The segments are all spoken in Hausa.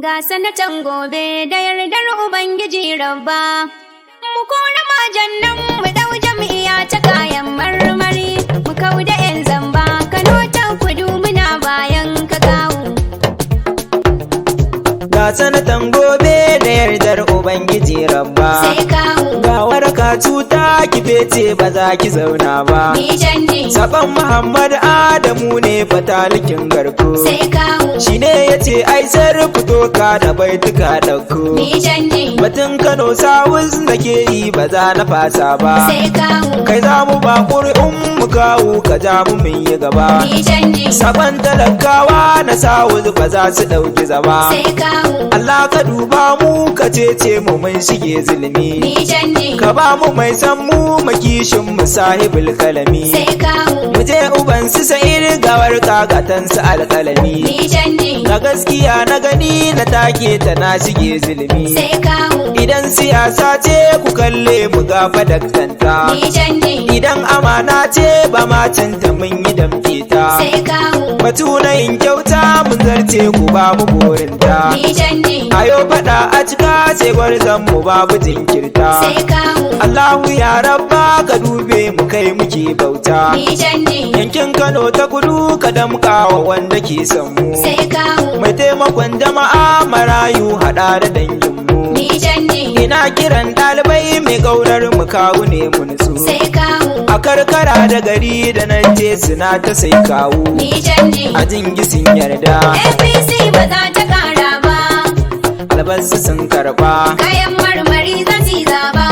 Ga sanatan gobe da yardar Ubangiji Rabba, mu kora majan nan mu dau jam'iyya ta kayan marmari, mu kau da 'yan zamba, Kano ta kudu muna bayan ka kawo. Ga sanatan gobe da yardar Ubangiji Rabba, Sai kawo. ga waraka cuta ki fece ba za ki zauna ba. Ni canji. Saban Muhammad Adamu ne fatalikin garko. Sai kawo. Shi ne ya ce ai sai fito ka da baituka ɗauko. Ni canji. Batun Kano Sawus nake yi ba za na fasa ba. Sai kawo. Kai za mu ba ƙuri'un mu kawo ka ja mu mun yi gaba. Ni canji. Saban talakawa na Sawus ba za su ɗauki zaba. Sai kawo. Allah ka duba mu ka cece mu mun shige zulmi. Ni canji. Ka ba mu mai san mu makishin mu sahibul kalami. Sai kawo. Mu je uban su sa'ir gawar kagatan su alkalami. Ni canji. Ga gaskiya na gani na take ta na shige zulmi. Sai kawo. Idan siyasa ce ku kalle mu ga fadaktanta. Ni canji. Idan amana ce ba macinta mun yi damke ta. Sai kawo. Batu na yin kyauta mun zarce ku ba mu burinta. Ni canji. Ayo fada a cika ce gwarzon mu babu jinkirta. Sai kawo. Allahu ya rabba ka dube mu kai muke bauta. Ni canji. Yankin Kano ta kudu ka damkawa wanda ke son mu. Sai kawo. Mai taimakon jama'a marayu hada da danginmu. Ni canji. Ina kiran ɗalibai mai gaurar mu kawu ne mu nutsu. Sai kawo. A karkara da gari da nan je suna ta sai kawu. Ni canji. A jingi sun yarda. APC ba za ta kara ba. Albasu sun karba. Kayan marmari za su yi zaba.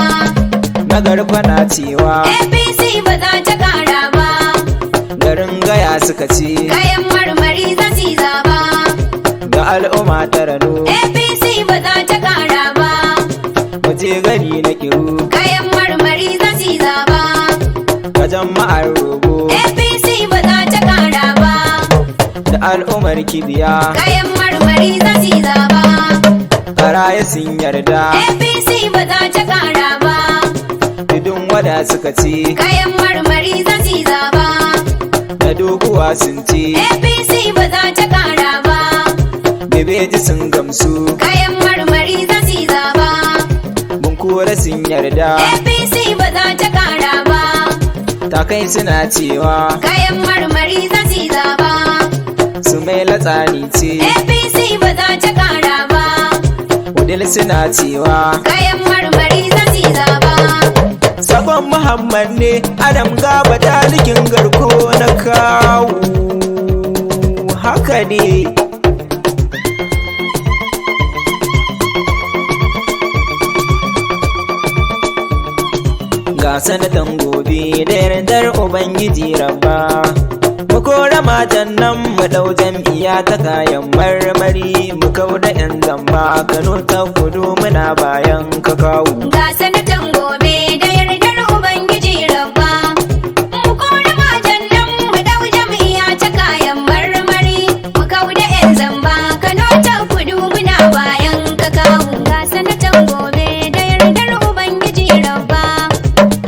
Na garfa na cewa. APC ba za ta kara ba. Garin gaya suka ce. Kayan marmari za su yi zaba. Ga al'umma ta rano. APC ba za ta kara ba. Waje gari na kiru. Kayan marmari za su yi zaba. Ga jama'ar rogo. APC ba za ta kara ba. Da al'ummar kibiya. Kayan marmari za su yi zaba. Karaya sun yarda. APC ba za ta kara ba. Tudun wada suka ce. Kayan marmari za su yi zaba. Da doguwa sun ce. APC ba za ta kara ba. Bebeji sun gamsu. Kayan marmari za su yi zaba. Bunkura sun yarda. APC ba za ta kara ba. Takai suna cewa. Kayan marmari za su yi zaba. Su mai latsani ce. APC ba za ta kara ba. Wudil suna cewa. Kayan marmari za su yi zaba. Sabon Muhammad ne Adam gaba dalikin garko na kawo. Haka ne. Ga sanatan gobe da yardar Ubangiji Rabba. Mu kora matan nan mu dau jam'iyya ta kayan marmari mu kau da 'yan zamba a Kano ta kudu muna bayan ka kawo. Ga sanatan gobe da yardar Ubangiji Rabba. Mu kora matan nan mu dau jam'iyya ta kayan marmari. Mu kau da 'yan zamba Kano ta kudu muna bayan ka kawo. Ga sanatan gobe da yardar Ubangiji Rabba.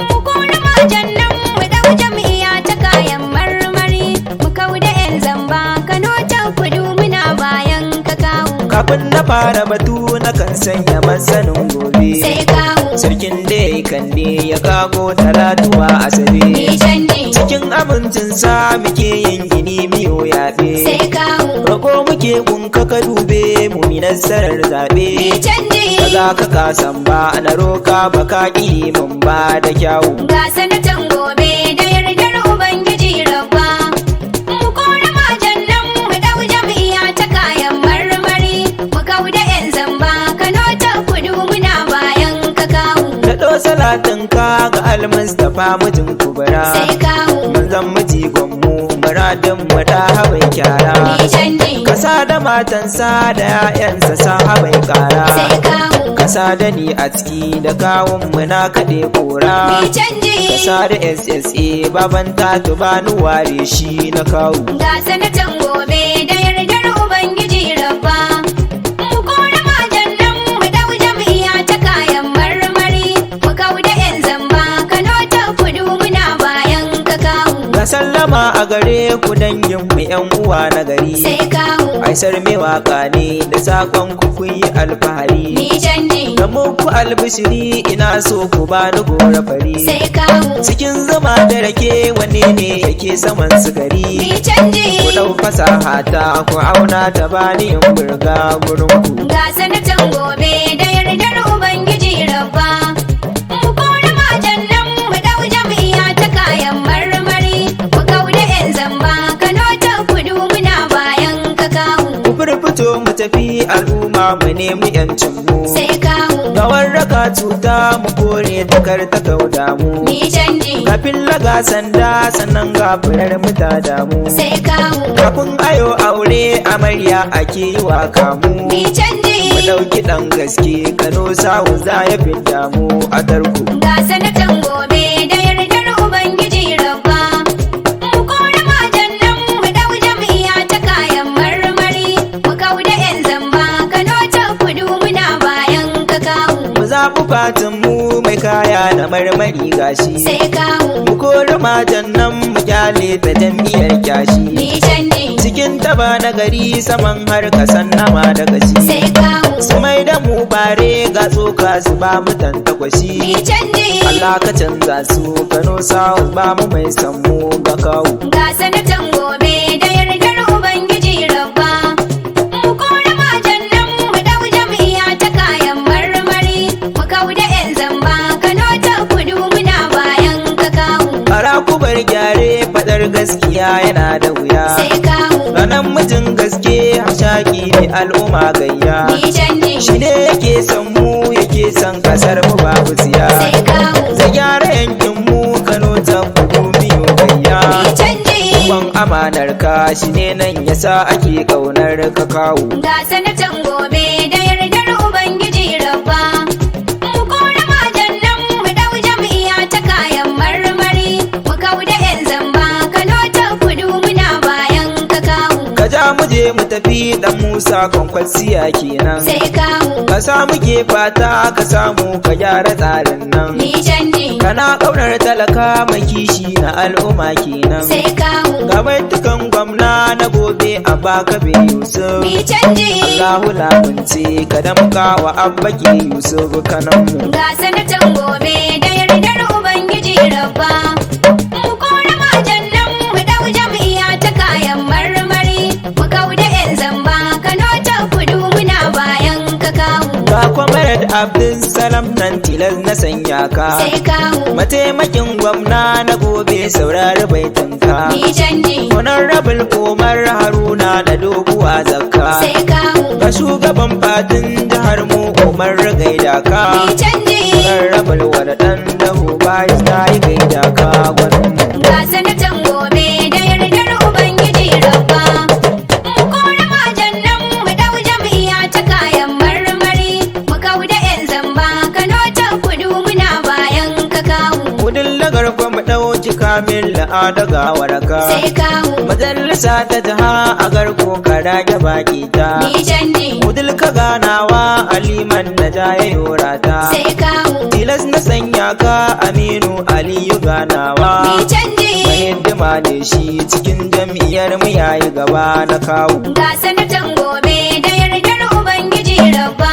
Mu kora matan nan mu dau jam'iyya ta kayan marmari. Mu kau da 'yan zamba Kano ta kudu muna bayan ka kawo. Kafin na fara batu na kan sanya masanin gobe. Sai kawo. Sarkin da ya kande ya kago talatuwa asabe. Ni canji. Cikin amincinsa muke yin gini miyo yaɓe. Sai kawo. Rako muke gunka ka dube mu mi nasarar zaɓe. Ni canji. Ba za ka kasan ba na roka ba ka ƙi mun ba da kyawu. Ga sanatan gobe da yardar Ubangiji Rabba. Mu kora majan nan mu dau jam'iyya ta kayan marmari. Mu kau da 'yan zamba Kano ta kudu muna bayan ka kawo. Daɗo salatin ka ga almustapha mijin kubura. Sai kawo. Manzan miji gwammu muradin mu da haɓai kyara. Ni canji. Kasa da matansa da 'ya'yansa sa haɓai ƙara. Sai kawo. Kasa da ni a ciki da kawun mu na kaɗe kora. Ni canji. Kasa da SSA baban tatu bani ware shi na kawo. Ga sanatan gobe da yardar Ubangiji Rabba. Mu kora majan nan mu dau jam'iyya ta kayan marmari. Mu kau da 'yan zamba Kano ta kudu muna bayan ka kawo. Ga sallama sallama a gare ku dangin mu yan uwa na gari. sai kawo Aisar mai waka ne da sakon ku kun yi alfahari. ni canji Da muku albishiri ina so ku bani gora fari. sai kawo Cikin zama da rake wanne ne yake saman sukari. ni canji Ku dau fasaha ta ku auna ta bani in burga gurin ku. ga sanatan gobe da yardar ubangiji rabba mu kore matan nan mu dau jam'iyya ta kayan marmari mu kauda yan zamba Kano ta kudu muna bayan ka kawo Ku furfuto mu tafi al'umma mu nemi yancin mu. sai kawo Ga warraka cuta mu kore takar ta kauda mu. ni canji Kafin laga sanda sannan ga furar mu ta damu. sai kawo Kafin ayo aure amarya ake yi wa kamu. ni canji Mu ɗauki ɗan gaske Kano sawu za ya fidda mu a tarko. ga sanatan gobe da yardar ubangiji rabba mu kore matan nan mu dau jam'iyya ta kayan marmari mu kauda yan zamba Kano ta kudu muna bayan ka kawo Mu zaɓi fatan mu mai kaya na marmari gashi. sai kawo Mu kori matan nan mu kyale ta jam'iyyar kyashi. ni canji Cikin taba na gari saman har kasan nama da gashi. sai kawo Su mai da mu bare ga tsoka su ba mu tantakwashi. ni canji Allah ka canza su Kano sawu ba mu mai sammu ga kawu. ga sanatan gobe da yardar ubangiji rabba mu kore matan nan mu dau jam'iyya ta kayan marmari mu kauda yan zamba Kano ta kudu muna bayan ka kawo Bara ku bar gyare fadar gaskiya yana da wuya. sai kawo Ranar mijin gaske hashaki ne al'umma gayya. ni canji Shi ne yake son mu yake son kasar mu babu siya. sai kawo Zai gyara yankin mu Kano ta kudu miyo gayya. ni canji Ban amanar ka shi ne nan yasa ake kaunar ka kawo. ga sanatan gobe da yardar ubangiji rabba mu kore matan nan mu dau jam'iyya ta kayan marmari mu kauda yan zamba Kano ta kudu muna bayan ka kawo Ka ja mu je mu tafi dan Musa kwankwasiya kenan. sai kawo Ka samu ke fata ka samu ka gyara tsarin nan. ni canji Kana ƙaunar talaka mai kishi na al'umma kenan. sai kawo Ga baitukan gwamna na gobe a baka be Yusuf. ni canji Allahu lamunce ka damka wa abbaki Yusuf kananmu. ga sanatan gobe da yardar ubangiji rabba mu kore matan nan mu dau jam'iyya ta kayan marmari mu kauda yan zamba Kano ta kudu muna bayan ka kawo Ga Comrade Abdul Salam nan tilas na sanya ka. sai kawo Mataimakin gwamna na gobe saurari baitinka. ni canji Honorable Komar Haruna da doguwa zakka. sai kawo Ga shugaban fadin jihar mu Umar gaida ka. ni canji Honorable Wadadan da Hubayis na yi gaida ka gwaninmu. ga sanatan gobe da yardar ubangiji rabba mu kore matan nan mu dau jam'iyya ta kayan marmari mu kauda yan zamba Kano ta kudu muna bayan ka kawo Kudin lagar kwa mu ɗauki kamin la'adaga waraka. sai kawo Majalisa ta jiha a garko ka rage baki ta. ni canji Kudin ka ganawa aliman na jaye yorata. sai kawo Tilas na sanya ka Aminu Aliyu ganawa. ni canji Hidima ne shi cikin jam'iyyar mu yayi gaba na kawo. ga sanatan gobe da yardar ubangiji rabba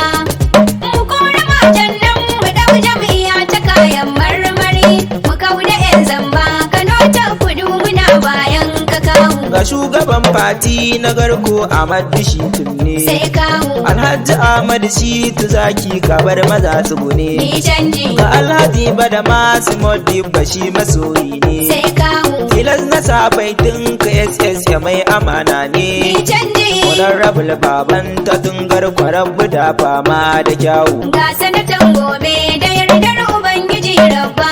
mu kore matan nan mu dau jam'iyya ta kayan marmari mu kauda yan zamba Kano ta kudu muna bayan ka kawo Ga shugaban fati na garko Ahmad Bishi tunne. sai kawo Alhaji Ahmad Shitu zaki kabar maza tsugune. ni canji Ga Alhaji Badama Simodi Bashi masoyi ne. sai kawo Tilas na sabaitin ka SS ya mai amana ni ne. canji Honorable baban ta dungar kwarabbu da fama da kyawu. ga sanatan gobe da yardar ubangiji rabba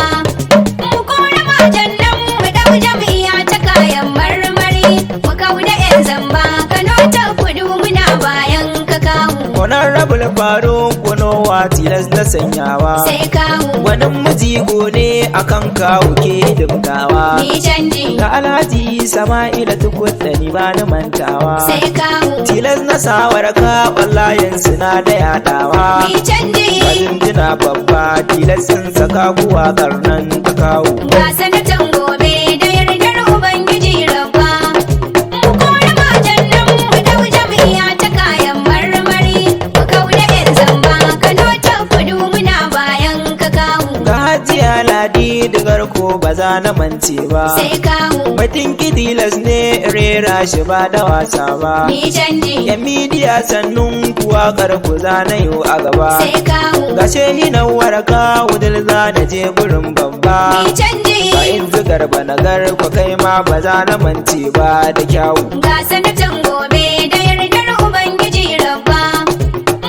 mu kore matan nan mu dau jam'iyya ta kayan marmari mu kauda yan zamba Kano ta kudu muna bayan ka kawo Honorable Faruk Kunowa tilas na sanyawa. sai kawo Gwanin mijigo ne akan kawo ke dimgawa. ni canji Ga Alhaji Sama'ila tukut da ni ba ni mantawa. sai kawo Tilas na sawar ka wallayen suna da yadawa. ni canji Majinjina babba tilas sun saka kuwa karnan ta kawo. ga sanatan gobe da yardar ubangiji za na mance ba. sai kawo Batun kidilas ne rera shi ba da wasa ba. mi canji Yan midiya sannun kuwa karku za na yi a gaba. sai kawo Gashe hinan waraka wudil za na je gurin babba. mi canji Ba in zigar ba na garku kai ma ba za na mance ba da kyawu. ga sanatan gobe da yardar ubangiji rabba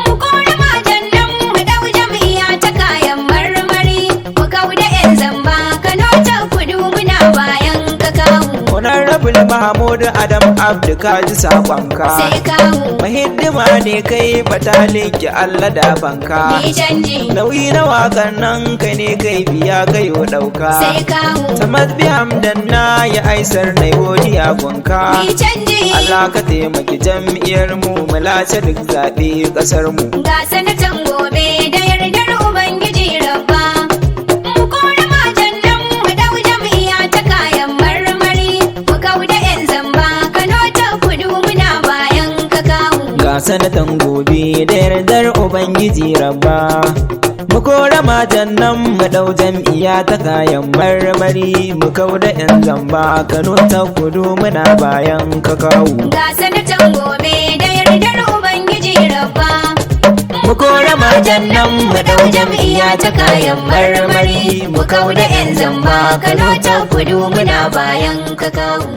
mu kore matan nan mu dau jam'iyya ta kayan marmari mu kauda yan zamba Kano ta kudu muna bayan ka kawo Honorable Mahmud Adam Abdu ka ji saƙonka. sai kawo Mahiddima ne kai fatalin ki Allah da banka. mi canji Nauyi na waƙar nan kai ne kai biya kai wa ɗauka. sai kawo Samad bi hamdan na ya aisar na godiya gunka. mi canji Allah ka taimaki jam'iyyar mu mu lace duk zaɓe ƙasar mu. ga sanatan gobe da yardar ubangiji rabba mu kore matan nan mu dau jam'iyya ta kayan marmari mu kauda yan zamba Kano ta kudu muna bayan ka kawo Ga sanatan gobe da yardar Ubangiji rabba. Mu kora matan nan mu ɗau jam'iyya ta kayan marmari mu kauda 'yan zamba Kano ta kudu muna bayan ka kawo. ga sanatan gobe da yardar ubangiji rabba Mu kora matan nan mu ɗau jam'iyya ta kayan marmari mu kauda 'yan zamba Kano ta kudu muna bayan ka kawo.